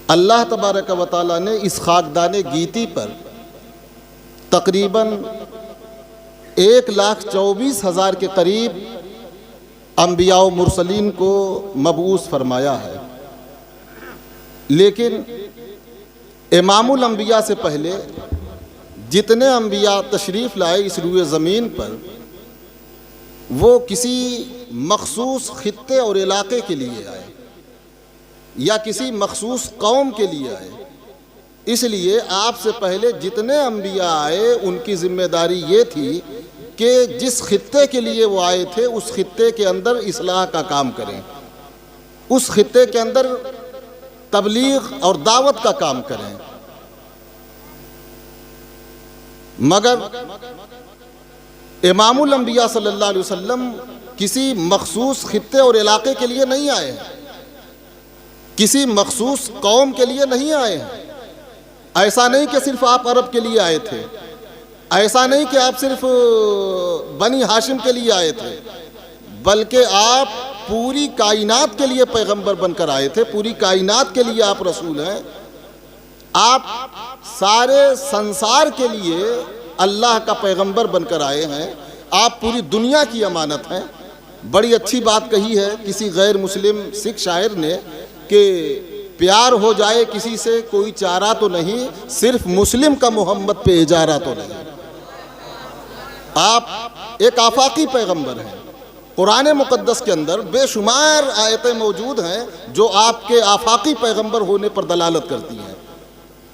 اللہ تبارک و تعالیٰ نے اس خاکدان گیتی پر تقریباً 1,24,000 کے قریب انبیاء و مرسلین کو مبعوث فرمایا ہے، لیکن امام الانبیاء سے پہلے جتنے انبیاء تشریف لائے اس روئے زمین پر وہ کسی مخصوص خطے اور علاقے کے لیے آئے یا کسی مخصوص قوم کے لیے آئے۔ اس لیے آپ سے پہلے جتنے انبیاء آئے ان کی ذمہ داری یہ تھی کہ جس خطے کے لیے وہ آئے تھے اس خطے کے اندر اصلاح کا کام کریں، اس خطے کے اندر تبلیغ اور دعوت کا کام کریں۔ مگر امام الانبیاء صلی اللہ علیہ وسلم کسی مخصوص خطے اور علاقے کے لیے نہیں آئے ہیں، کسی مخصوص قوم کے لیے نہیں آئے ہیں۔ ایسا نہیں کہ صرف آپ عرب کے لیے آئے تھے، ایسا نہیں کہ آپ صرف بنی ہاشم کے لیے آئے تھے، بلکہ آپ پوری کائنات کے لیے پیغمبر بن کر آئے تھے، پوری کائنات کے لیے آپ رسول ہیں۔ آپ سارے سنسار کے لیے اللہ کا پیغمبر بن کر آئے ہیں، آپ پوری دنیا کی امانت ہیں۔ بڑی اچھی بات کہی ہے کسی غیر مسلم سکھ شاعر نے کہ پیار ہو جائے کسی سے کوئی چارہ تو نہیں، صرف مسلم کا محمد پہ اجارہ تو نہیں۔ آپ ایک آفاقی پیغمبر ہیں۔ قرآن مقدس کے اندر بے شمار آیتیں موجود ہیں جو آپ کے آفاقی پیغمبر ہونے پر دلالت کرتی ہیں۔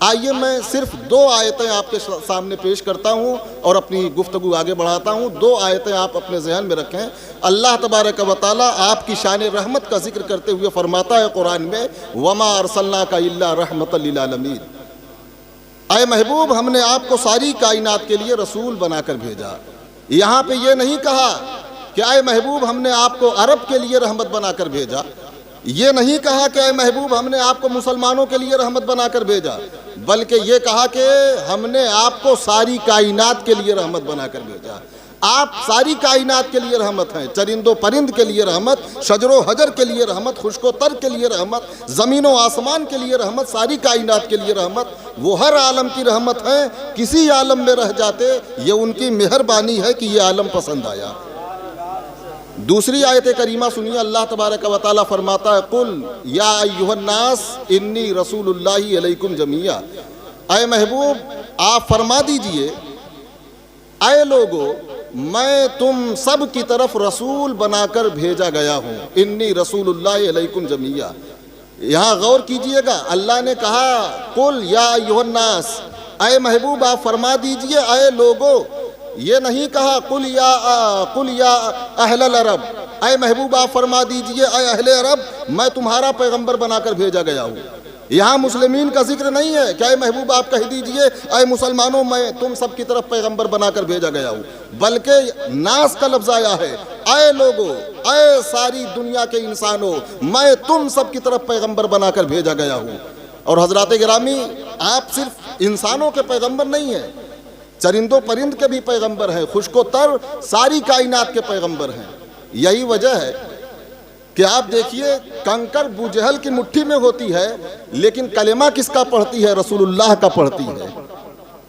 آئیے میں صرف 2 آیتیں آپ کے سامنے پیش کرتا ہوں اور اپنی گفتگو آگے بڑھاتا ہوں۔ 2 آیتیں آپ اپنے ذہن میں رکھیں۔ اللہ تبارک و تعالیٰ آپ کی شان رحمت کا ذکر کرتے ہوئے فرماتا ہے قرآن میں وَمَا أَرْسَلْنَاكَ إِلَّا رَحْمَةً لِّلْعَالَمِينَ، اے محبوب ہم نے آپ کو ساری کائنات کے لیے رسول بنا کر بھیجا۔ یہاں پہ یہ نہیں کہا کہ اے محبوب ہم نے آپ کو عرب کے لیے رحمت بنا کر بھیجا، یہ نہیں کہا کہ اے محبوب ہم نے آپ کو مسلمانوں کے لیے رحمت بنا کر بھیجا، بلکہ یہ کہا کہ ہم نے آپ کو ساری کائنات کے لیے رحمت بنا کر بھیجا۔ آپ ساری کائنات کے لیے رحمت ہیں، چرند و پرند کے لیے رحمت، شجر و حجر کے لیے رحمت، خشک و تر کے لیے رحمت، زمین و آسمان کے لیے رحمت، ساری کائنات کے لیے رحمت۔ وہ ہر عالم کی رحمت ہیں، کسی عالم میں رہ جاتے یہ ان کی مہربانی ہے کہ یہ عالم پسند آیا۔ دوسری آیت کریمہ سنیے، اللہ تبارک و تعالیٰ فرماتا ہے قُلْ یا ایھا الناس انی رسول اللہ علیکم جمیعا، اے محبوب آپ فرما دیجئے اے لوگو میں تم سب کی طرف رسول بنا کر بھیجا گیا ہوں، انی رسول اللہ علیکم جمیعا۔ یہاں غور کیجئے گا، اللہ نے کہا قُلْ یا ایھا الناس، اے محبوب آپ فرما دیجئے اے لوگو، یہ نہیں کہا قل یا اہل العرب، اے محبوب آپ فرما دیجئے اے اہل عرب میں تمہارا پیغمبر بنا کر بھیجا گیا ہوں۔ یہاں مسلمین کا ذکر نہیں ہے کہ اے محبوب آپ کہہ دیجئے اے مسلمانوں میں تم سب کی طرف پیغمبر بنا کر بھیجا گیا ہوں، بلکہ ناس کا لفظ آیا ہے، اے لوگو اے ساری دنیا کے انسانوں میں تم سب کی طرف پیغمبر بنا کر بھیجا گیا ہوں۔ اور حضرات گرامی آپ صرف انسانوں کے پیغمبر نہیں ہیں، چرند و پرند کے بھی پیغمبر ہیں، خشک و تر ساری کائنات کے پیغمبر ہیں۔ یہی وجہ ہے کہ آپ دیکھیے کنکر بوجہل کی مٹھی میں ہوتی ہے لیکن کلمہ کس کا پڑھتی ہے؟ رسول اللہ کا پڑھتی ہے۔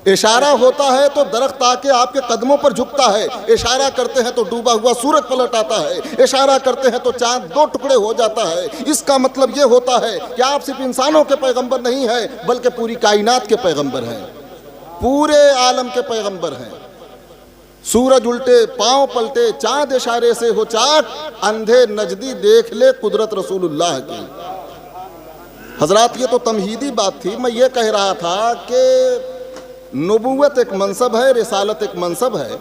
اشارہ ہوتا ہے تو درخت آ کے آپ کے قدموں پر جھکتا ہے، اشارہ کرتے ہیں تو ڈوبا ہوا سورج پلٹ آتا ہے، اشارہ کرتے ہیں تو چاند 2 ٹکڑے ہو جاتا ہے۔ اس کا مطلب یہ ہوتا ہے کہ آپ صرف انسانوں کے پیغمبر نہیں ہیں بلکہ پوری کائنات کے پیغمبر ہیں، پورے عالم کے پیغمبر ہیں۔ سورج الٹے پاؤں پلٹے چاند اشارے سے ہو چاک، اندھے نجدی دیکھ لے قدرت رسول اللہ کی۔ حضرات یہ تو تمہیدی بات تھی، میں یہ کہہ رہا تھا کہ نبوت ایک منصب ہے، رسالت ایک منصب ہے،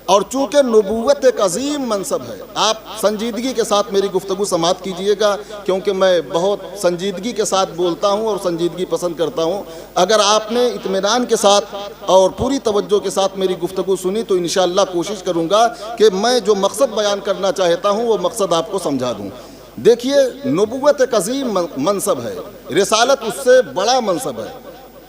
اور چونکہ نبوت ایک عظیم منصب ہے، آپ سنجیدگی کے ساتھ میری گفتگو سماعت کیجئے گا کیونکہ میں بہت سنجیدگی کے ساتھ بولتا ہوں اور سنجیدگی پسند کرتا ہوں۔ اگر آپ نے اطمینان کے ساتھ اور پوری توجہ کے ساتھ میری گفتگو سنی تو انشاءاللہ کوشش کروں گا کہ میں جو مقصد بیان کرنا چاہتا ہوں وہ مقصد آپ کو سمجھا دوں۔ دیکھیے نبوت ایک عظیم منصب ہے، رسالت اس سے بڑا منصب ہے،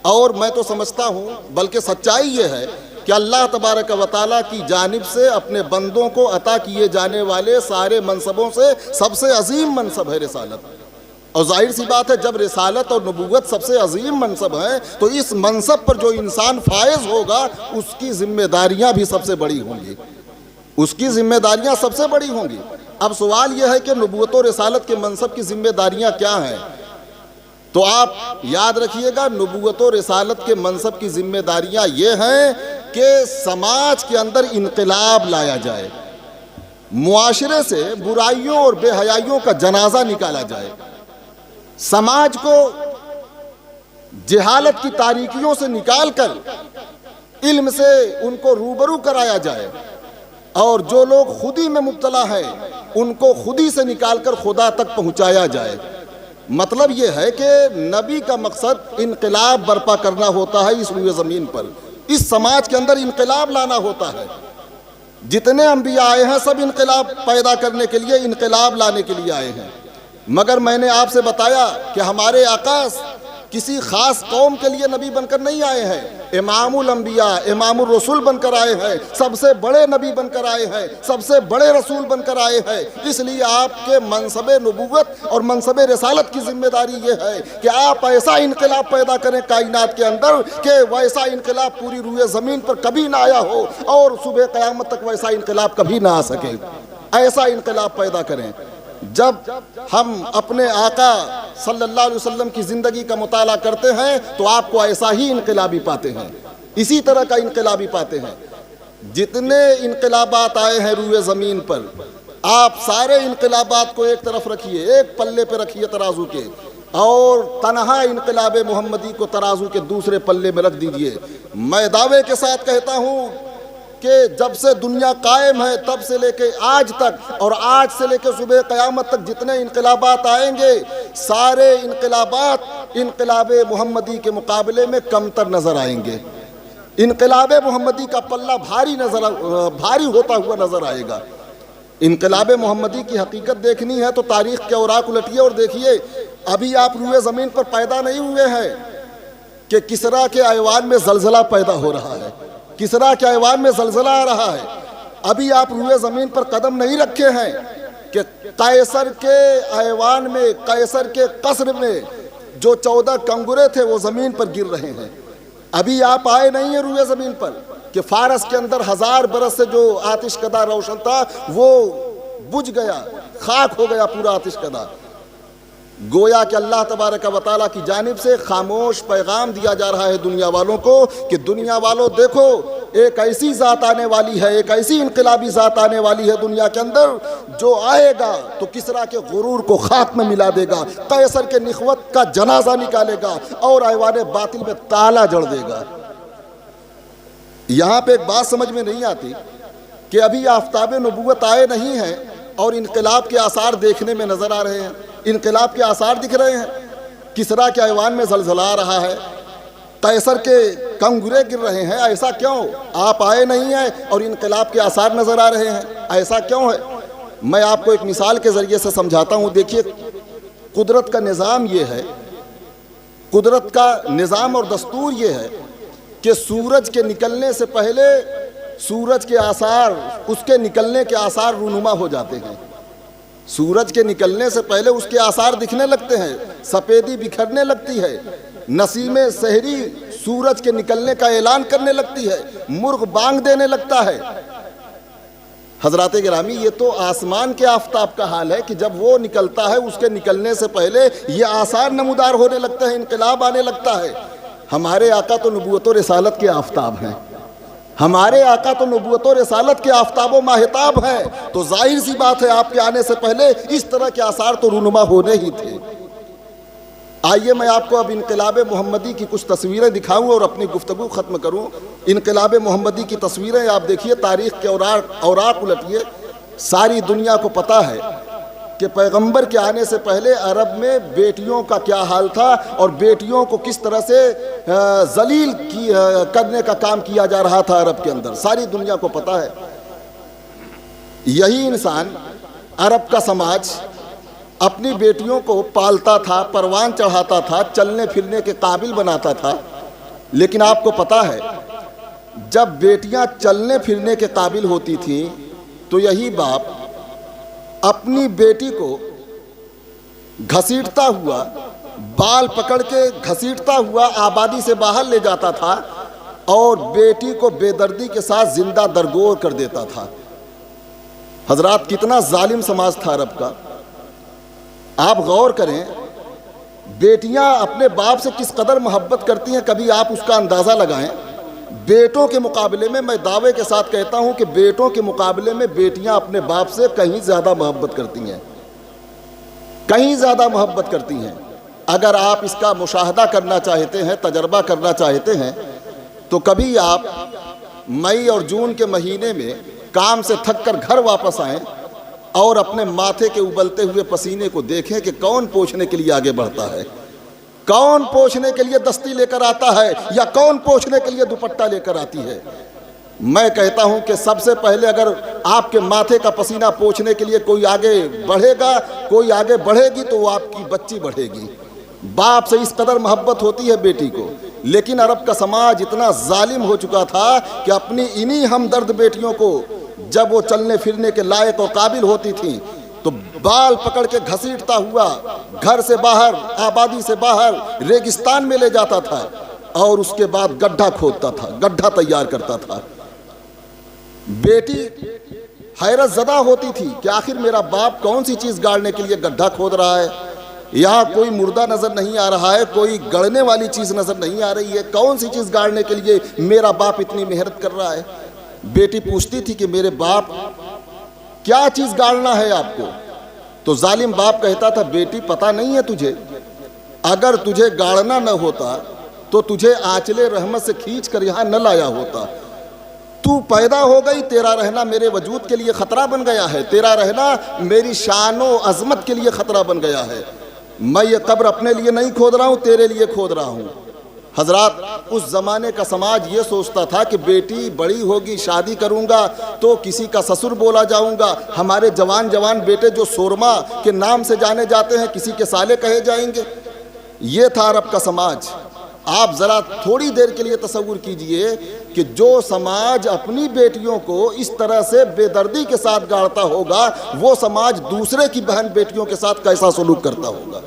اور میں تو سمجھتا ہوں بلکہ سچائی یہ ہے کہ اللہ تبارک و تعالیٰ کی جانب سے اپنے بندوں کو عطا کیے جانے والے سارے منصبوں سے سب سے عظیم منصب ہے رسالت۔ اور ظاہر سی بات ہے جب رسالت اور نبوت سب سے عظیم منصب ہے تو اس منصب پر جو انسان فائز ہوگا اس کی ذمہ داریاں بھی سب سے بڑی ہوں گی، اس کی ذمہ داریاں سب سے بڑی ہوں گی۔ اب سوال یہ ہے کہ نبوت و رسالت کے منصب کی ذمہ داریاں کیا ہیں؟ تو آپ یاد رکھیے گا، نبوت و رسالت کے منصب کی ذمہ داریاں یہ ہیں کہ سماج کے اندر انقلاب لایا جائے، معاشرے سے برائیوں اور بے حیائیوں کا جنازہ نکالا جائے، سماج کو جہالت کی تاریکیوں سے نکال کر علم سے ان کو روبرو کرایا جائے، اور جو لوگ خودی میں مبتلا ہیں ان کو خودی سے نکال کر خدا تک پہنچایا جائے۔ مطلب یہ ہے کہ نبی کا مقصد انقلاب برپا کرنا ہوتا ہے اس روئے زمین پر، اس سماج کے اندر انقلاب لانا ہوتا ہے۔ جتنے انبیاء آئے ہیں سب انقلاب پیدا کرنے کے لیے، انقلاب لانے کے لیے آئے ہیں، مگر میں نے آپ سے بتایا کہ ہمارے آقا کسی خاص قوم کے لیے نبی بن کر نہیں آئے ہیں، امام الانبیاء امام الرسول بن کر آئے ہیں، سب سے بڑے نبی بن کر آئے ہیں، سب سے بڑے رسول بن کر آئے ہیں۔ اس لیے آپ کے منصب نبوت اور منصب رسالت کی ذمہ داری یہ ہے کہ آپ ایسا انقلاب پیدا کریں کائنات کے اندر کہ ویسا انقلاب پوری روئے زمین پر کبھی نہ آیا ہو اور صبح قیامت تک ویسا انقلاب کبھی نہ آ سکے، ایسا انقلاب پیدا کریں۔ جب ہم اپنے آقا صلی اللہ علیہ وسلم کی زندگی کا مطالعہ کرتے ہیں تو آپ کو ایسا ہی انقلابی پاتے ہیں، اسی طرح کا انقلابی پاتے ہیں۔ جتنے انقلابات آئے ہیں روئے زمین پر، آپ سارے انقلابات کو ایک طرف رکھیے، ایک پلے پہ رکھیے ترازو کے، اور تنہا انقلاب محمدی کو ترازو کے دوسرے پلے میں رکھ دیجئے۔ میں دعوے کے ساتھ کہتا ہوں کہ جب سے دنیا قائم ہے تب سے لے کے آج تک، اور آج سے لے کے صبح قیامت تک جتنے انقلابات آئیں گے، سارے انقلابات انقلاب محمدی کے مقابلے میں کمتر نظر آئیں گے۔ انقلاب محمدی کا پلہ بھاری ہوتا ہوا نظر آئے گا۔ انقلاب محمدی کی حقیقت دیکھنی ہے تو تاریخ کے اوراق الٹیے اور دیکھیے، ابھی آپ روئے زمین پر پیدا نہیں ہوئے ہیں کہ کسریٰ کے ایوان میں زلزلہ پیدا ہو رہا ہے، کسریٰ کے ایوان میں زلزلہ آ رہا ہے۔ ابھی آپ روئے زمین پر قدم نہیں رکھے ہیں کہ قیصر کے ایوان میں، قیصر کے قصر میں جو 14 کنگرے تھے وہ زمین پر گر رہے ہیں۔ ابھی آپ آئے نہیں ہیں روئے زمین پر کہ فارس کے اندر 1000 برس سے جو آتش کدہ روشن تھا وہ بجھ گیا، خاک ہو گیا پورا آتش کدہ۔ گویا کہ اللہ تبارک و تعالیٰ کی جانب سے خاموش پیغام دیا جا رہا ہے دنیا والوں کو کہ دنیا والوں دیکھو، ایک ایسی ذات آنے والی ہے، ایک ایسی انقلابی ذات آنے والی ہے دنیا کے اندر جو آئے گا تو کسریٰ کے غرور کو خاک میں ملا دے گا، قیصر کے نخوت کا جنازہ نکالے گا اور ایوان باطل میں تالا جڑ دے گا۔ یہاں پہ ایک بات سمجھ میں نہیں آتی کہ ابھی آفتاب نبوت آئے نہیں ہیں اور انقلاب کے آثار دیکھنے میں نظر آ رہے ہیں، انقلاب کے آثار دکھ رہے ہیں، کسریٰ کے ایوان میں زلزلہ آ رہا ہے، قیصر کے کنگرے گر رہے ہیں۔ ایسا کیوں؟ آپ آئے نہیں ہیں اور انقلاب کے آثار نظر آ رہے ہیں، ایسا کیوں ہے؟ میں آپ کو ایک مثال کے ذریعے سے سمجھاتا ہوں۔ دیکھیے، قدرت کا نظام یہ ہے، قدرت کا نظام اور دستور یہ ہے کہ سورج کے نکلنے سے پہلے سورج کے آثار، اس کے نکلنے کے آثار رونما ہو جاتے ہیں۔ سورج کے نکلنے سے پہلے اس کے آثار دکھنے لگتے ہیں، سفیدی بکھرنے لگتی ہے، نسیم سحری سورج کے نکلنے کا اعلان کرنے لگتی ہے، مرغ بانگ دینے لگتا ہے۔ حضرات گرامی، یہ تو آسمان کے آفتاب کا حال ہے کہ جب وہ نکلتا ہے اس کے نکلنے سے پہلے یہ آثار نمودار ہونے لگتے ہیں، انقلاب آنے لگتا ہے۔ ہمارے آقا تو نبوت و رسالت کے آفتاب ہیں، ہمارے آقا تو نبوت و رسالت کے آفتاب و ماہتاب ہیں، تو ظاہر سی بات ہے آپ کے آنے سے پہلے اس طرح کے آثار تو رونما ہونے ہی تھے۔ آئیے میں آپ کو اب انقلاب محمدی کی کچھ تصویریں دکھاؤں اور اپنی گفتگو ختم کروں۔ انقلاب محمدی کی تصویریں آپ دیکھیے، تاریخ کے اوراق الٹیے، ساری دنیا کو پتہ ہے کہ پیغمبر کے آنے سے پہلے عرب میں بیٹیوں کا کیا حال تھا اور بیٹیوں کو کس طرح سے ذلیل کرنے کا کام کیا جا رہا تھا عرب کے اندر، ساری دنیا کو پتہ ہے۔ یہی انسان، عرب کا سماج اپنی بیٹیوں کو پالتا تھا، پروان چڑھاتا تھا، چلنے پھرنے کے قابل بناتا تھا، لیکن آپ کو پتہ ہے جب بیٹیاں چلنے پھرنے کے قابل ہوتی تھیں تو یہی باپ اپنی بیٹی کو گھسیٹتا ہوا، بال پکڑ کے گھسیٹتا ہوا آبادی سے باہر لے جاتا تھا اور بیٹی کو بے دردی کے ساتھ زندہ درگور کر دیتا تھا۔ حضرات کتنا ظالم سماج تھا عرب کا۔ آپ غور کریں، بیٹیاں اپنے باپ سے کس قدر محبت کرتی ہیں، کبھی آپ اس کا اندازہ لگائیں۔ بیٹوں کے مقابلے میں میں دعوے کے ساتھ کہتا ہوں کہ بیٹوں کے مقابلے میں بیٹیاں اپنے باپ سے کہیں زیادہ محبت کرتی ہیں، کہیں زیادہ محبت کرتی ہیں۔ اگر آپ اس کا مشاہدہ کرنا چاہتے ہیں، تجربہ کرنا چاہتے ہیں، تو کبھی آپ مئی اور جون کے مہینے میں کام سے تھک کر گھر واپس آئیں اور اپنے ماتھے کے ابلتے ہوئے پسینے کو دیکھیں کہ کون پوچھنے کے لیے آگے بڑھتا ہے، کون پوچھنے کے لیے دستی لے کر آتا ہے یا کون پوچھنے کے لیے دوپٹہ لے کر آتی ہے۔ میں کہتا ہوں کہ سب سے پہلے اگر آپ کے ماتھے کا پسینہ پوچھنے کے لیے کوئی آگے بڑھے گا، کوئی آگے بڑھے گی، تو وہ آپ کی بچی بڑھے گی۔ باپ سے اس قدر محبت ہوتی ہے بیٹی کو، لیکن عرب کا سماج اتنا ظالم ہو چکا تھا کہ اپنی انہی ہمدرد بیٹیوں کو جب وہ چلنے پھرنے کے لائق اور قابل ہوتی تھیں تو بال پکڑ کے گھسیٹتا ہوا گھر سے باہر، آبادی سے باہر ریگستان میں لے جاتا تھا اور اس کے بعد گڈھا کھودتا تھا، گڈھا تیار کرتا تھا۔ بیٹی حیرت زدہ ہوتی تھی کہ آخر میرا باپ کون سی چیز گاڑنے کے لیے گڈھا کھود رہا ہے، یہاں کوئی مردہ نظر نہیں آ رہا ہے، کوئی گڑنے والی چیز نظر نہیں آ رہی ہے، کون سی چیز گاڑنے کے لیے میرا باپ اتنی محنت کر رہا ہے۔ بیٹی پوچھتی تھی کہ میرے باپ کیا چیز گاڑنا ہے آپ کو؟ تو ظالم باپ کہتا تھا بیٹی پتہ نہیں ہے تجھے، اگر تجھے گاڑنا نہ ہوتا تو تجھے آنچل رحمت سے کھینچ کر یہاں نہ لایا ہوتا۔ تو پیدا ہو گئی، تیرا رہنا میرے وجود کے لیے خطرہ بن گیا ہے، تیرا رہنا میری شان و عظمت کے لیے خطرہ بن گیا ہے۔ میں یہ قبر اپنے لیے نہیں کھود رہا ہوں، تیرے لیے کھود رہا ہوں۔ حضرات اس زمانے کا سماج یہ سوچتا تھا کہ بیٹی بڑی ہوگی، شادی کروں گا تو کسی کا سسر بولا جاؤں گا، ہمارے جوان جوان بیٹے جو سورما کے نام سے جانے جاتے ہیں کسی کے سالے کہے جائیں گے۔ یہ تھا عرب کا سماج۔ آپ ذرا تھوڑی دیر کے لیے تصور کیجئے کہ جو سماج اپنی بیٹیوں کو اس طرح سے بے دردی کے ساتھ گاڑتا ہوگا، وہ سماج دوسرے کی بہن بیٹیوں کے ساتھ کیسا سلوک کرتا ہوگا،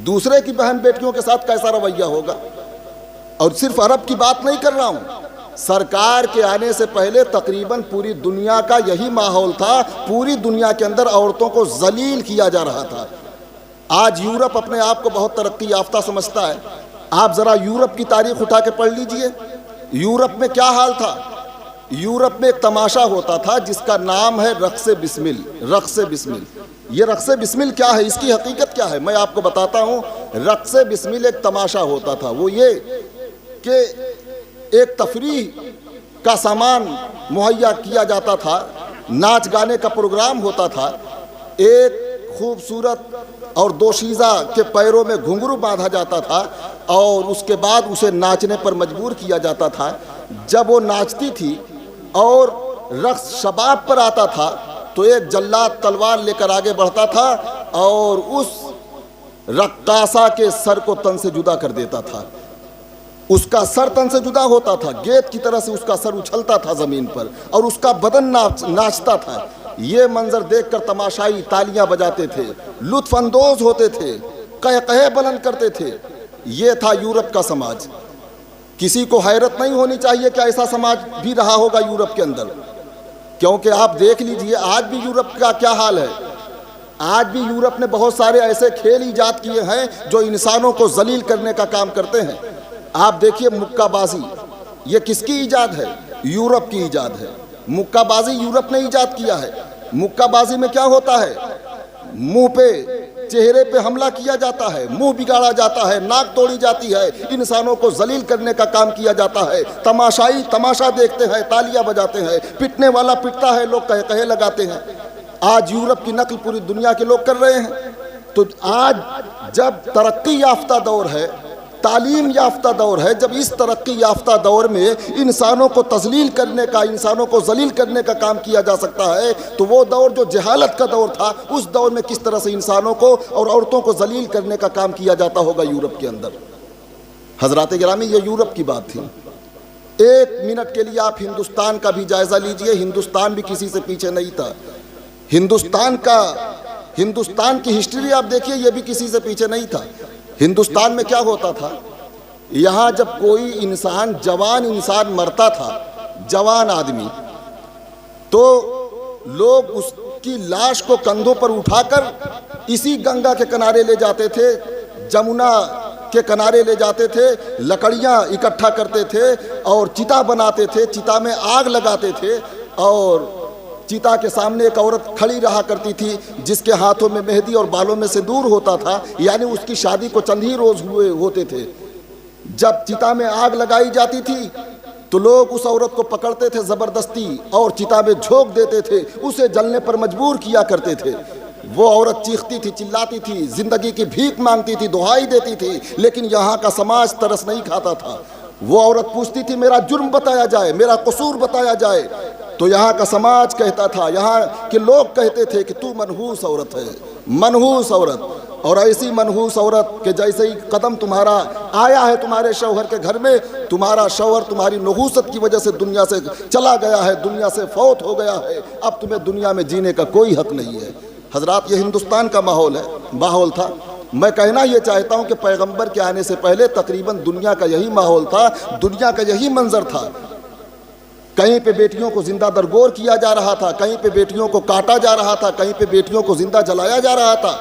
دوسرے کی بہن بیٹیوں کے ساتھ کیسا رویہ ہوگا۔ اور صرف عرب کی بات نہیں کر رہا ہوں، سرکار کے آنے سے پہلے تقریباً پوری دنیا کا یہی ماحول تھا۔ پوری دنیا کے اندر عورتوں کو ذلیل کیا جا رہا تھا۔ آج یورپ اپنے آپ کو بہت ترقی یافتہ سمجھتا ہے۔ آپ ذرا یورپ کی تاریخ اٹھا کے پڑھ لیجئے، یورپ میں کیا حال تھا۔ یورپ میں ایک تماشا ہوتا تھا جس کا نام ہے رقص بسمل۔ رقص بسمل، یہ رقص بسمل کیا ہے، اس کی حقیقت کیا ہے، میں آپ کو بتاتا ہوں۔ رقص بسمل ایک تماشا ہوتا تھا، وہ یہ کہ ایک تفریح کا سامان مہیا کیا جاتا تھا، ناچ گانے کا پروگرام ہوتا تھا، ایک خوبصورت اور دوشیزہ کے پیروں میں گھنگرو باندھا جاتا تھا اور اس کے بعد اسے ناچنے پر مجبور کیا جاتا تھا۔ جب وہ ناچتی تھی اور رقص شباب پر آتا تھا تو ایک جلاد تلوار لے کر آگے بڑھتا تھا اور اس رقاصہ کے سر کو تن سے جدا کر دیتا تھا۔ اس کا سر تن سے جدا ہوتا تھا، گیت کی طرح سے اس کا سر اچھلتا تھا زمین پر اور اس کا بدن ناچتا تھا۔ یہ منظر دیکھ کر تماشائی تالیاں بجاتے تھے، لطف اندوز ہوتے تھے، قہقہے بلند کرتے تھے۔ یہ تھا یورپ کا سماج۔ کسی کو حیرت نہیں ہونی چاہیے کہ ایسا سماج بھی رہا ہوگا یورپ کے اندر، کیونکہ آپ دیکھ لیجئے آج بھی یورپ کا کیا حال ہے۔ آج بھی یورپ نے بہت سارے ایسے کھیل ایجاد کیے ہیں جو انسانوں کو ذلیل کرنے کا کام کرتے ہیں۔ آپ دیکھیے مکہ بازی، یہ کس کی ایجاد ہے؟ یورپ کی ایجاد ہے۔ مکہ بازی یورپ نے ایجاد کیا ہے۔ مکہ بازی میں کیا ہوتا ہے؟ منہ پہ، چہرے پہ حملہ کیا جاتا ہے، منہ بگاڑا جاتا ہے، ناک توڑی جاتی ہے، انسانوں کو ذلیل کرنے کا کام کیا جاتا ہے۔ تماشائی تماشا دیکھتے ہیں، تالیاں بجاتے ہیں، پٹنے والا پٹتا ہے، لوگ کہے لگاتے ہیں۔ آج یورپ کی نقل پوری دنیا کے لوگ کر رہے ہیں۔ تو آج جب ترقی یافتہ دور ہے، تعلیم یافتہ دور ہے، جب اس ترقی یافتہ دور میں انسانوں کو تذلیل کرنے کا، انسانوں کو ذلیل کرنے کا کام کیا جا سکتا ہے، تو وہ دور جو جہالت کا دور تھا، اس دور میں کس طرح سے انسانوں کو اور عورتوں کو ذلیل کرنے کا کام کیا جاتا ہوگا یورپ کے اندر۔ حضرات گرامی، یہ یورپ کی بات تھی۔ ایک منٹ کے لیے آپ ہندوستان کا بھی جائزہ لیجئے۔ ہندوستان بھی کسی سے پیچھے نہیں تھا۔ ہندوستان کا ہندوستان کی ہسٹری آپ دیکھیے، یہ بھی کسی سے پیچھے نہیں تھا۔ ہندوستان میں کیا ہوتا تھا، یہاں جب کوئی انسان، جوان انسان مرتا تھا، جوان آدمی، تو لوگ اس کی لاش کو کندھوں پر اٹھا کر اسی گنگا کے کنارے لے جاتے تھے، جمنا کے کنارے لے جاتے تھے، لکڑیاں اکٹھا کرتے تھے اور چتا بناتے تھے، چتا میں آگ لگاتے تھے، اور چتا کے سامنے ایک عورت کھڑی رہا کرتی تھی جس کے ہاتھوں میں مہندی اور بالوں میں سندور ہوتا تھا، یعنی اس کی شادی کو چند ہی روز ہوتے تھے۔ جب چتا میں آگ لگائی جاتی تھی تو لوگ اس عورت کو پکڑتے تھے زبردستی اور چتا میں جھونک دیتے تھے، اسے جلنے پر مجبور کیا کرتے تھے۔ وہ عورت چیختی تھی، چلاتی تھی، زندگی کی بھیک مانگتی تھی، دہائی دیتی تھی، لیکن یہاں کا سماج ترس نہیں کھاتا تھا۔ وہ عورت پوچھتی تھی میرا جرم بتایا جائے، میرا قصور بتایا جائے، تو یہاں کا سماج کہتا تھا، یہاں کے لوگ کہتے تھے کہ تو منحوس عورت ہے، منحوس عورت۔ اور ایسی منحوس عورت کہ جیسے ہی قدم تمہارا آیا ہے تمہارے شوہر کے گھر میں، تمہارا شوہر تمہاری نحوست کی وجہ سے دنیا سے چلا گیا ہے، دنیا سے فوت ہو گیا ہے، اب تمہیں دنیا میں جینے کا کوئی حق نہیں ہے۔ حضرات، یہ ہندوستان کا ماحول تھا۔ میں کہنا یہ چاہتا ہوں کہ پیغمبر کے آنے سے پہلے تقریباً دنیا کا یہی ماحول تھا، دنیا کا یہی منظر تھا۔ کہیں پہ بیٹیوں کو زندہ درگور کیا جا رہا تھا، کہیں پہ بیٹیوں کو کاٹا جا رہا تھا، کہیں پہ بیٹیوں کو زندہ جلایا جا رہا تھا۔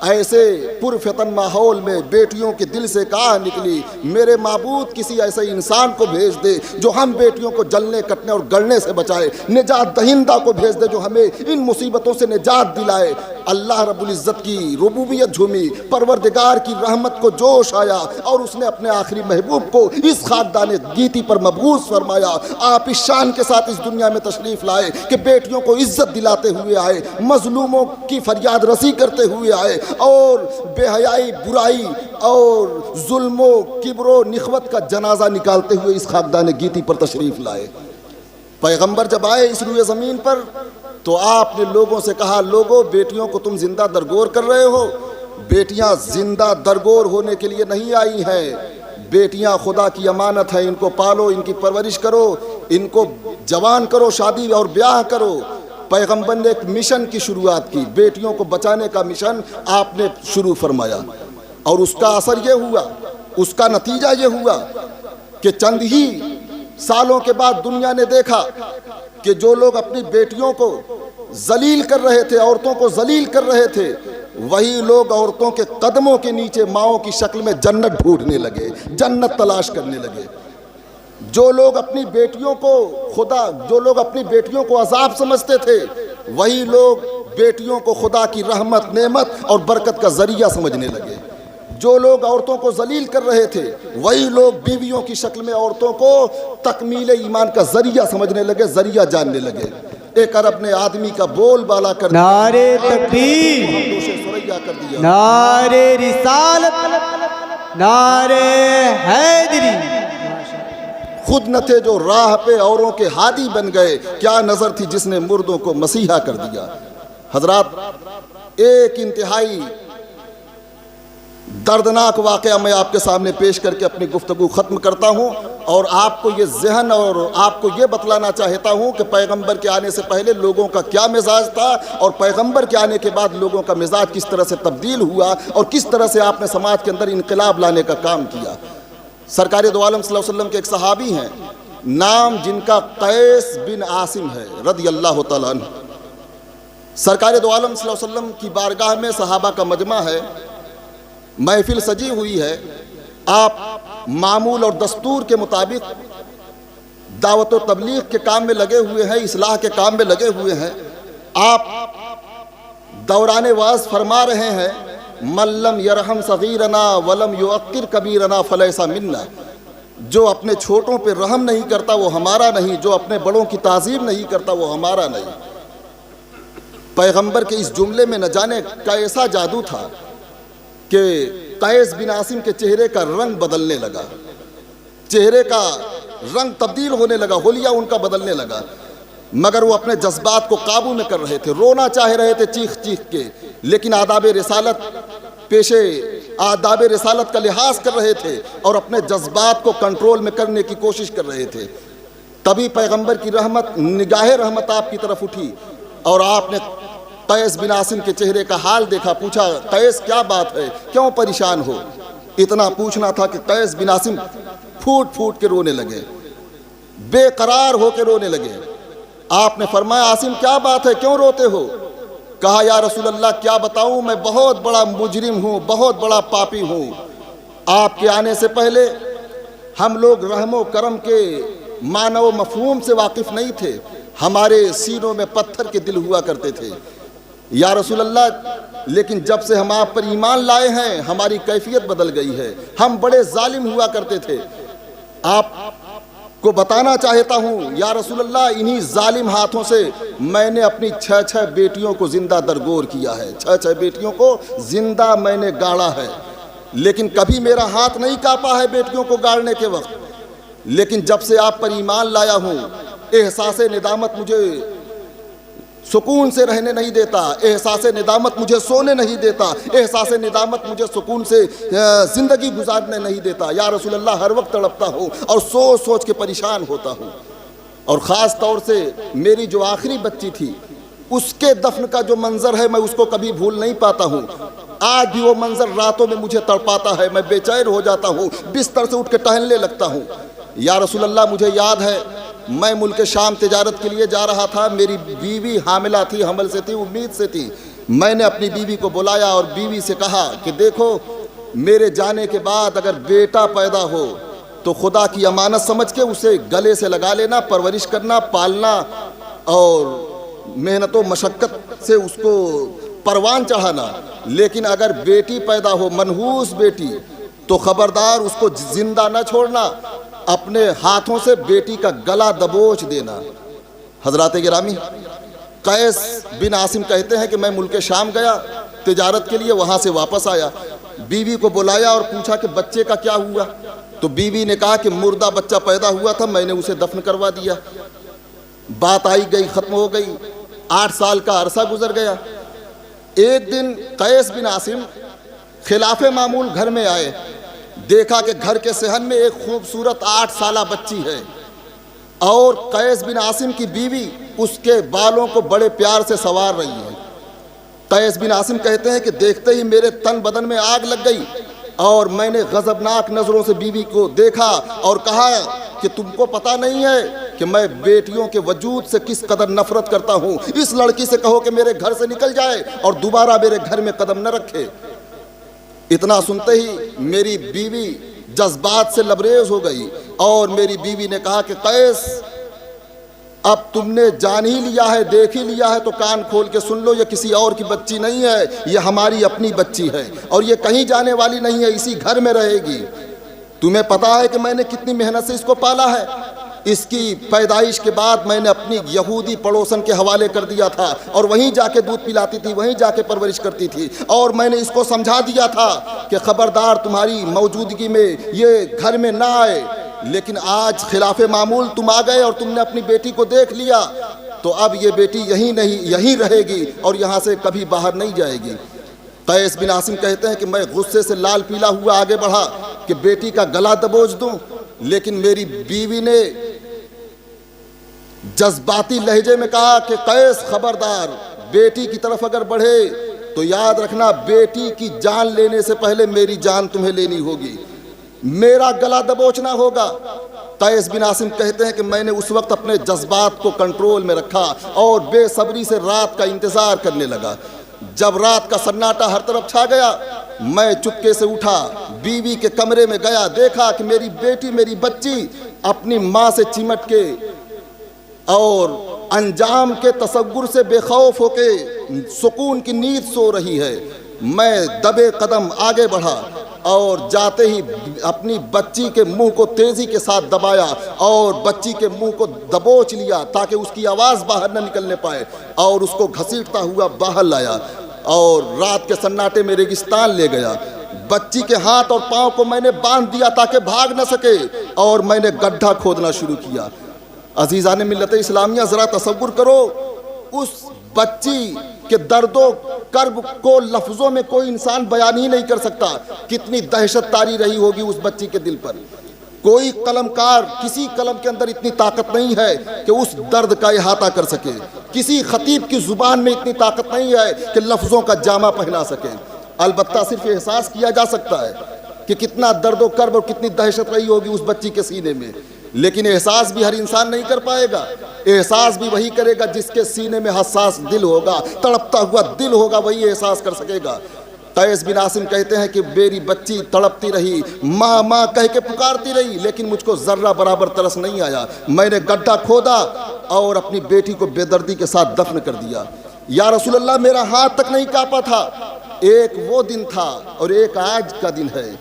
ایسے پرفتن ماحول میں بیٹیوں کے دل سے کہا نکلی، میرے معبود کسی ایسے انسان کو بھیج دے جو ہم بیٹیوں کو جلنے کٹنے اور گڑنے سے بچائے، نجات دہندہ کو بھیج دے جو ہمیں ان مصیبتوں سے نجات دلائے۔ اللہ رب العزت کی ربوبیت جھومی، پروردگار کی رحمت کو جوش آیا اور اس نے اپنے آخری محبوب کو اس خاکدان گیتی پر مبعوث فرمایا۔ آپ اس شان کے ساتھ اس دنیا میں تشریف لائے کہ بیٹیوں کو عزت دلاتے ہوئے آئے، مظلوموں کی فریاد رسی کرتے ہوئے آئے، اور بے حیائی، برائی اور ظلم و کبر و نخوت کا جنازہ نکالتے ہوئے اس خاکدان گیتی پر تشریف لائے۔ پیغمبر جب آئے اس روئے زمین پر تو آپ نے لوگوں سے کہا، لوگوں بیٹیوں کو تم زندہ درگور کر رہے ہو، بیٹیاں زندہ درگور ہونے کے لیے نہیں آئی ہیں، بیٹیاں خدا کی امانت ہیں، ان کو پالو، ان کی پرورش کرو، ان کو جوان کرو، شادی اور بیاہ کرو۔ پیغمبر نے ایک مشن کی شروعات کی، بیٹیوں کو بچانے کا مشن آپ نے شروع فرمایا، اور اس کا اثر یہ ہوا، اس کا نتیجہ یہ ہوا کہ چند ہی سالوں کے بعد دنیا نے دیکھا کہ جو لوگ اپنی بیٹیوں کو ذلیل کر رہے تھے، عورتوں کو ذلیل کر رہے تھے، وہی لوگ عورتوں کے قدموں کے نیچے ماؤں کی شکل میں جنت ڈھونڈنے لگے، جنت تلاش کرنے لگے۔ جو لوگ اپنی بیٹیوں کو جو لوگ اپنی بیٹیوں کو عذاب سمجھتے تھے، وہی لوگ بیٹیوں کو خدا کی رحمت، نعمت اور برکت کا ذریعہ سمجھنے لگے۔ جو لوگ عورتوں کو ذلیل کر رہے تھے، وہی لوگ بیویوں کی شکل میں عورتوں کو تکمیل ایمان کا ذریعہ سمجھنے لگے، ذریعہ جاننے لگے۔ ایک عرب نے آدمی کا بول بالا کر دیا، نعرے تکبیر، سریا کر دیا، نعرے رسالت، نعرے حیدری۔ خود نہ تھے جو راہ پہ اوروں کے ہادی بن گئے، کیا نظر تھی جس نے مردوں کو مسیحا کر دیا۔ حضرات، ایک انتہائی دردناک واقعہ میں آپ کے سامنے پیش کر کے اپنی گفتگو ختم کرتا ہوں، اور آپ کو یہ ذہن اور آپ کو یہ بتلانا چاہتا ہوں کہ پیغمبر کے آنے سے پہلے لوگوں کا کیا مزاج تھا، اور پیغمبر کے آنے کے بعد لوگوں کا مزاج کس طرح سے تبدیل ہوا، اور کس طرح سے آپ نے سماج کے اندر انقلاب لانے کا کام کیا۔ سرکار دو عالم صلی اللہ علیہ وسلم کے ایک صحابی ہیں، نام جن کا قیس بن عاصم ہے رضی اللہ تعالیٰ عنہ۔ سرکار دو عالم صلی اللہ علیہ وسلم کی بارگاہ میں صحابہ کا مجمع ہے، محفل سجی ہوئی ہے، آپ معمول اور دستور کے مطابق دعوت و تبلیغ کے کام میں لگے ہوئے ہیں، اصلاح کے کام میں لگے ہوئے ہیں۔ آپ دوران واعظ فرما رہے ہیں، من لم یرحم صغیرنا ولم یوقر کبیرنا فلیس منا، جو اپنے چھوٹوں پہ رحم نہیں کرتا وہ ہمارا نہیں، جو اپنے بڑوں کی تعظیم نہیں کرتا وہ ہمارا نہیں۔ پیغمبر کے اس جملے میں نہ جانے کا ایسا جادو تھا کہ قیس بن عاصم کے چہرے کا رنگ بدلنے لگا، چہرے کا رنگ تبدیل ہونے لگا، حلیہ ان کا بدلنے لگا، مگر وہ اپنے جذبات کو قابو میں کر رہے تھے، رونا چاہ رہے تھے چیخ چیخ کے، لیکن آداب رسالت کا لحاظ کر رہے تھے اور اپنے جذبات کو کنٹرول میں کرنے کی کوشش کر رہے تھے۔ تبھی پیغمبر کی رحمت، نگاہ رحمت آپ کی طرف اٹھی، اور آپ نے قیس بن عاصم کے چہرے کا حال دیکھا، پوچھا قیس کیا بات ہے، کیوں پریشان ہو؟ اتنا پوچھنا تھا کہ قیس بن عاصم پھوٹ پھوٹ کے رونے لگے، بے قرار ہو کے رونے لگے۔ آپ نے فرمایا عاصم کیا بات ہے، کیوں روتے ہو؟ کہا یا رسول اللہ کیا بتاؤں، میں بہت بڑا مجرم ہوں، بہت بڑا پاپی ہوں۔ آپ کے آنے سے پہلے ہم لوگ رحم و کرم کے معنی و مفہوم سے واقف نہیں تھے، ہمارے سینوں میں پتھر کے دل ہوا کرتے تھے یا رسول اللہ، لیکن جب سے ہم آپ پر ایمان لائے ہیں ہماری کیفیت بدل گئی ہے، ہم بڑے ظالم ہوا کرتے تھے۔ آپ کو بتانا چاہتا ہوں یا رسول اللہ، انہی ظالم ہاتھوں سے میں نے اپنی 6 بیٹیوں کو زندہ درگور کیا ہے، 6 بیٹیوں کو زندہ میں نے گاڑا ہے، لیکن کبھی میرا ہاتھ نہیں کانپا ہے بیٹیوں کو گاڑنے کے وقت۔ لیکن جب سے آپ پر ایمان لایا ہوں، احساس ندامت مجھے سکون سے رہنے نہیں دیتا، احساس ندامت مجھے سونے نہیں دیتا، احساس ندامت مجھے سکون سے زندگی گزارنے نہیں دیتا۔ یا رسول اللہ ہر وقت تڑپتا ہوں اور سوچ سوچ کے پریشان ہوتا ہوں، اور خاص طور سے میری جو آخری بچی تھی اس کے دفن کا جو منظر ہے میں اس کو کبھی بھول نہیں پاتا ہوں۔ آج بھی وہ منظر راتوں میں مجھے تڑپاتا ہے، میں بے چین ہو جاتا ہوں، بستر سے اٹھ کے ٹہلنے لگتا ہوں۔ یا رسول اللہ مجھے یاد ہے میں ملک شام تجارت کے لیے جا رہا تھا، میری بیوی حاملہ تھی، حمل سے تھی، امید سے تھی۔ میں نے اپنی بیوی کو بلایا اور بیوی سے کہا کہ دیکھو میرے جانے کے بعد اگر بیٹا پیدا ہو تو خدا کی امانت سمجھ کے اسے گلے سے لگا لینا، پرورش کرنا، پالنا اور محنت و مشقت سے اس کو پروان چڑھانا، لیکن اگر بیٹی پیدا ہو منحوس بیٹی تو خبردار اس کو زندہ نہ چھوڑنا، اپنے ہاتھوں سے بیٹی کا گلا دبوچ دینا۔ حضرات گرامی، قیس بن عاصم کہتے ہیں کہ میں ملک شام گیا تجارت کے لیے، وہاں سے واپس آیا، بیوی کو بلایا اور پوچھا کہ بچے کا کیا ہوا؟ تو بیوی نے کہا کہ مردہ بچہ پیدا ہوا تھا، میں نے اسے دفن کروا دیا۔ بات آئی گئی، ختم ہو گئی، 8 سال کا عرصہ گزر گیا۔ ایک دن قیس بن عاصم خلاف معمول گھر میں آئے، دیکھا کہ گھر کے صحن میں ایک خوبصورت 8 سالہ بچی ہے اور قیس بن عاصم کی بیوی اس کے بالوں کو بڑے پیار سے سنوار رہی ہے۔ قیس بن عاصم کہتے ہیں کہ دیکھتے ہی میرے تن بدن میں آگ لگ گئی اور میں نے غضبناک نظروں سے بیوی کو دیکھا اور کہا کہ تم کو پتہ نہیں ہے کہ میں بیٹیوں کے وجود سے کس قدر نفرت کرتا ہوں، اس لڑکی سے کہو کہ میرے گھر سے نکل جائے اور دوبارہ میرے گھر میں قدم نہ رکھے۔ اتنا سنتے ہی میری بیوی جذبات سے لبریز ہو گئی اور میری بیوی نے کہا کہ قیس اب تم نے جان ہی لیا ہے، دیکھ ہی لیا ہے تو کان کھول کے سن لو، یہ کسی اور کی بچی نہیں ہے، یہ ہماری اپنی بچی ہے اور یہ کہیں جانے والی نہیں ہے، اسی گھر میں رہے گی۔ تمہیں پتا ہے کہ میں نے کتنی محنت سے اس کو پالا ہے، اس کی پیدائش کے بعد میں نے اپنی یہودی پڑوسن کے حوالے کر دیا تھا اور وہیں جا کے دودھ پلاتی تھی، وہیں جا کے پرورش کرتی تھی، اور میں نے اس کو سمجھا دیا تھا کہ خبردار تمہاری موجودگی میں یہ گھر میں نہ آئے، لیکن آج خلاف معمول تم آ گئے اور تم نے اپنی بیٹی کو دیکھ لیا تو اب یہ بیٹی یہیں رہے گی اور یہاں سے کبھی باہر نہیں جائے گی۔ قیس بن عاصم کہتے ہیں کہ میں غصے سے لال پیلا ہوا آگے بڑھا کہ بیٹی کا گلا دبوچ دوں، لیکن میری بیوی نے جذباتی لہجے میں کہا کہ قیس خبردار، بیٹی کی طرف اگر بڑھے تو یاد رکھنا بیٹی کی جان لینے سے پہلے میری جان تمہیں لینی ہوگی، میرا گلا دبوچنا ہوگا۔ قیس بن عاصم کہتے ہیں کہ میں نے اس وقت اپنے جذبات کو کنٹرول میں رکھا اور بے صبری سے رات کا انتظار کرنے لگا۔ جب رات کا سناٹا ہر طرف چھا گیا میں چپکے سے اٹھا، بیوی کے کمرے میں گیا، دیکھا کہ میری بیٹی، میری بچی اپنی ماں سے چمٹ کے اور انجام کے تصور سے بے خوف ہو کے سکون کی نیند سو رہی ہے۔ میں دبے قدم آگے بڑھا اور جاتے ہی اپنی بچی کے منہ کو تیزی کے ساتھ دبایا اور بچی کے منہ کو دبوچ لیا تاکہ اس کی آواز باہر نہ نکلنے پائے، اور اس کو گھسیٹتا ہوا باہر لایا اور رات کے سناٹے میں ریگستان لے گیا۔ بچی کے ہاتھ اور پاؤں کو میں نے باندھ دیا تاکہ بھاگ نہ سکے اور میں نے گڈھا کھودنا شروع کیا۔ عزیزان ملت اسلامیہ، ذرا تصور کرو اس بچی کے درد و کرب کو لفظوں میں کوئی انسان بیان ہی نہیں کر سکتا، کتنی دہشت طاری رہی ہوگی اس بچی کے دل پر۔ کوئی قلمکار، کسی قلم کے اندر اتنی طاقت نہیں ہے کہ اس درد کا احاطہ کر سکے، کسی خطیب کی زبان میں اتنی طاقت نہیں ہے کہ لفظوں کا جامہ پہنا سکے۔ البتہ صرف احساس کیا جا سکتا ہے کہ کتنا درد و کرب اور کتنی دہشت رہی ہوگی اس بچی کے سینے میں، لیکن احساس بھی ہر انسان نہیں کر پائے گا۔ احساس بھی وہی کرے گا جس کے سینے میں حساس دل ہوگا، تڑپتا ہوا دل ہوگا، وہی احساس کر سکے گا۔ قیس بن عاصم کہتے ہیں کہ میری بچی تڑپتی رہی، ماں ماں کہہ کے پکارتی رہی، لیکن مجھ کو ذرہ برابر ترس نہیں آیا۔ میں نے گڈھا کھودا اور اپنی بیٹی کو بے دردی کے ساتھ دفن کر دیا۔ یا رسول اللہ، میرا ہاتھ تک نہیں کانپا تھا۔ ایک وہ دن تھا اور ایک آج کا دن ہے۔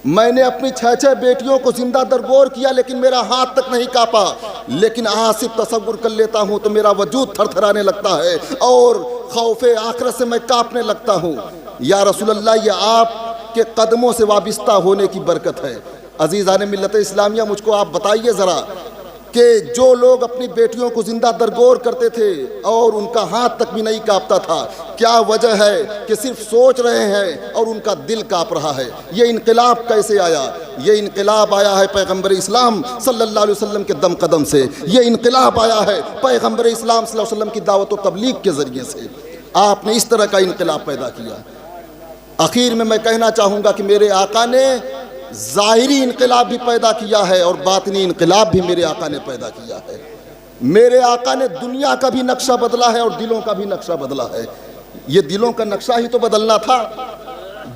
میں نے اپنی 6 بیٹیوں کو زندہ درگور کیا، لیکن میرا ہاتھ تک نہیں کانپا۔ لیکن آج صرف تصور کر لیتا ہوں تو میرا وجود تھر تھرانے لگتا ہے اور خوف آخرت سے میں کانپنے لگتا ہوں۔ یا رسول اللہ، یہ آپ کے قدموں سے وابستہ ہونے کی برکت ہے۔ عزیزان ملت اسلامیہ، مجھ کو آپ بتائیے ذرا کہ جو لوگ اپنی بیٹیوں کو زندہ درگور کرتے تھے اور ان کا ہاتھ تک بھی نہیں کانپتا تھا، کیا وجہ ہے کہ صرف سوچ رہے ہیں اور ان کا دل کانپ رہا ہے؟ یہ انقلاب کیسے آیا؟ یہ انقلاب آیا ہے پیغمبر اسلام صلی اللہ علیہ وسلم کے دم قدم سے۔ یہ انقلاب آیا ہے پیغمبر اسلام صلی اللہ علیہ وسلم کی دعوت و تبلیغ کے ذریعے سے۔ آپ نے اس طرح کا انقلاب پیدا کیا۔ آخر میں کہنا چاہوں گا کہ میرے آقا نے ظاہری انقلاب بھی پیدا کیا ہے اور باطنی انقلاب بھی میرے آقا نے پیدا کیا ہے۔ میرے آقا نے دنیا کا بھی نقشہ بدلا ہے اور دلوں کا بھی نقشہ بدلا ہے۔ یہ دلوں کا نقشہ ہی تو بدلنا تھا،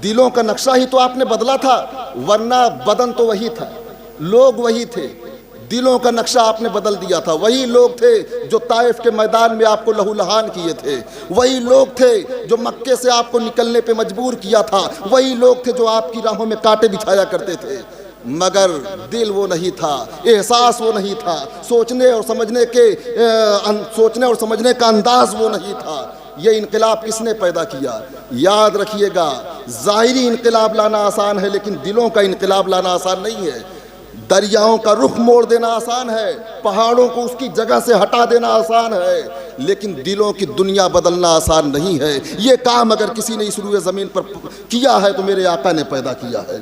دلوں کا نقشہ ہی تو آپ نے بدلا تھا، ورنہ بدن تو وہی تھا، لوگ وہی تھے، دلوں کا نقشہ آپ نے بدل دیا تھا۔ وہی لوگ تھے جو طائف کے میدان میں آپ کو لہو لہان کیے تھے، وہی لوگ تھے جو مکے سے آپ کو نکلنے پہ مجبور کیا تھا، وہی لوگ تھے جو آپ کی راہوں میں کانٹے بچھایا کرتے تھے، مگر دل وہ نہیں تھا، احساس وہ نہیں تھا، سوچنے اور سمجھنے کا انداز وہ نہیں تھا۔ یہ انقلاب کس نے پیدا کیا؟ یاد رکھیے گا، ظاہری انقلاب لانا آسان ہے لیکن دلوں کا انقلاب لانا آسان نہیں ہے۔ دریاؤں کا رخ موڑ دینا آسان ہے، پہاڑوں کو اس کی جگہ سے ہٹا دینا آسان ہے، لیکن دلوں کی دنیا بدلنا آسان نہیں ہے۔ یہ کام اگر کسی نے اس روئے زمین پر کیا ہے تو میرے آقا نے پیدا کیا ہے۔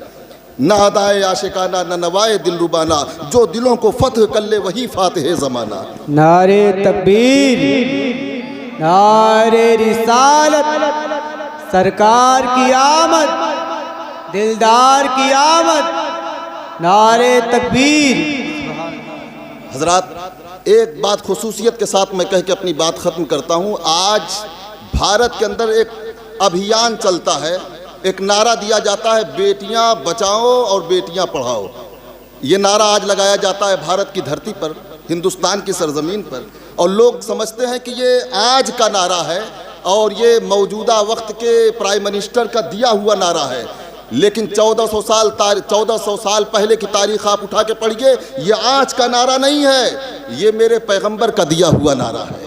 نہ ادائے عاشقانہ نہ نوائے دل ربانہ، جو دلوں کو فتح کر لے وہی فاتح زمانہ۔ نعرے تکبیر، نعرے رسالت، سرکار کی آمد، دلدار کی آمد، نعرے تکبیر۔ حضرات، ایک بات خصوصیت کے ساتھ میں کہہ کے اپنی بات ختم کرتا ہوں۔ آج بھارت کے اندر ایک ابھیان چلتا ہے، ایک نعرہ دیا جاتا ہے، بیٹیاں بچاؤ اور بیٹیاں پڑھاؤ۔ یہ نعرہ آج لگایا جاتا ہے بھارت کی دھرتی پر، ہندوستان کی سرزمین پر، اور لوگ سمجھتے ہیں کہ یہ آج کا نعرہ ہے اور یہ موجودہ وقت کے پرائم منسٹر کا دیا ہوا نعرہ ہے، لیکن 1400 سال پہلے کی تاریخ آپ اٹھا کے پڑھیے، یہ آج کا نعرہ نہیں ہے، یہ میرے پیغمبر کا دیا ہوا نعرہ ہے۔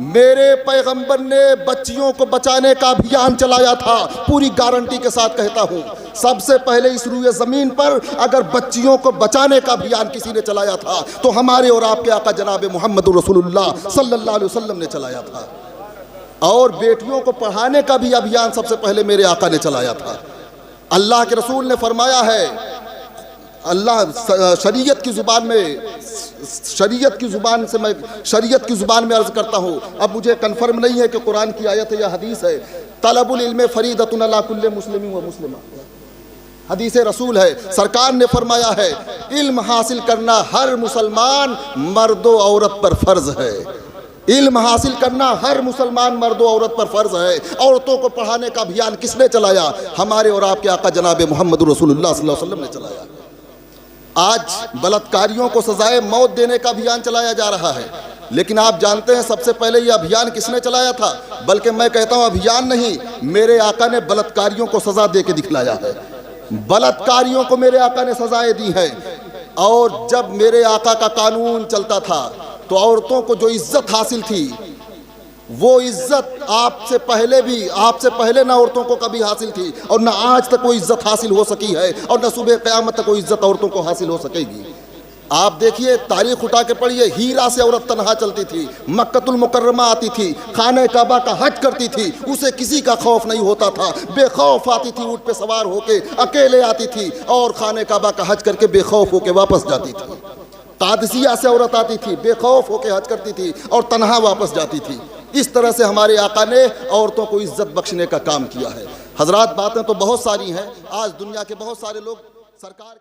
میرے پیغمبر نے بچیوں کو بچانے کا ابھیان چلایا تھا، پوری گارنٹی کے ساتھ کہتا ہوں۔ سب سے پہلے اس روئے زمین پر اگر بچیوں کو بچانے کا ابھیان کسی نے چلایا تھا تو ہمارے اور آپ کے آقا جناب محمد رسول اللہ صلی اللہ علیہ وسلم نے چلایا تھا، اور بیٹیوں کو پڑھانے کا بھی ابھیان سب سے پہلے میرے آقا نے چلایا تھا۔ اللہ کے رسول نے فرمایا ہے، اللہ شریعت کی زبان میں عرض کرتا ہوں، اب مجھے کنفرم نہیں ہے کہ قرآن کی آیت ہے یا حدیث ہے، طلب العلم فریضۃ علی کل مسلم و مسلمہ، حدیث رسول ہے۔ سرکار نے فرمایا ہے، علم حاصل کرنا ہر مسلمان مرد و عورت پر فرض ہے۔ علم حاصل کرنا ہر مسلمان مرد و عورت پر فرض ہے۔ عورتوں کو پڑھانے کا ابھیان کس نے چلایا؟ ہمارے اور آپ کے آقا جناب محمد رسول اللہ صلی اللہ علیہ وسلم نے چلایا۔ آج بلاتکاریوں کو سزائے موت دینے کا ابھیان چلایا جا رہا ہے، لیکن آپ جانتے ہیں سب سے پہلے یہ ابھیان کس نے چلایا تھا؟ بلکہ میں کہتا ہوں ابھیان نہیں، میرے آقا نے بلاتکاریوں کو سزا دے کے دکھلایا ہے۔ بلاتکاریوں کو میرے آقا نے سزائیں دی ہیں، اور جب میرے آقا کا قانون چلتا تھا تو عورتوں کو جو عزت حاصل تھی، وہ عزت آپ سے پہلے نہ عورتوں کو کبھی حاصل تھی، اور نہ آج تک وہ عزت حاصل ہو سکی ہے، اور نہ صبح قیامت تک وہ عزت عورتوں کو حاصل ہو سکے گی۔ آپ دیکھیے تاریخ اٹھا کے پڑھیے، ہیرا سے عورت تنہا چلتی تھی، مکۃ المکرمہ آتی تھی، خانہ کعبہ کا حج کرتی تھی، اسے کسی کا خوف نہیں ہوتا تھا، بے خوف آتی تھی، اونٹ پہ سوار ہو کے اکیلے آتی تھی اور خانہ کعبہ کا حج کر کے بے خوف ہو کے واپس جاتی تھی۔ قادسیہ سے عورت آتی تھی، بے خوف ہو کے حج کرتی تھی اور تنہا واپس جاتی تھی۔ اس طرح سے ہمارے آقا نے عورتوں کو عزت بخشنے کا کام کیا ہے۔ حضرات باتیں تو بہت ساری ہیں، آج دنیا کے بہت سارے لوگ سرکار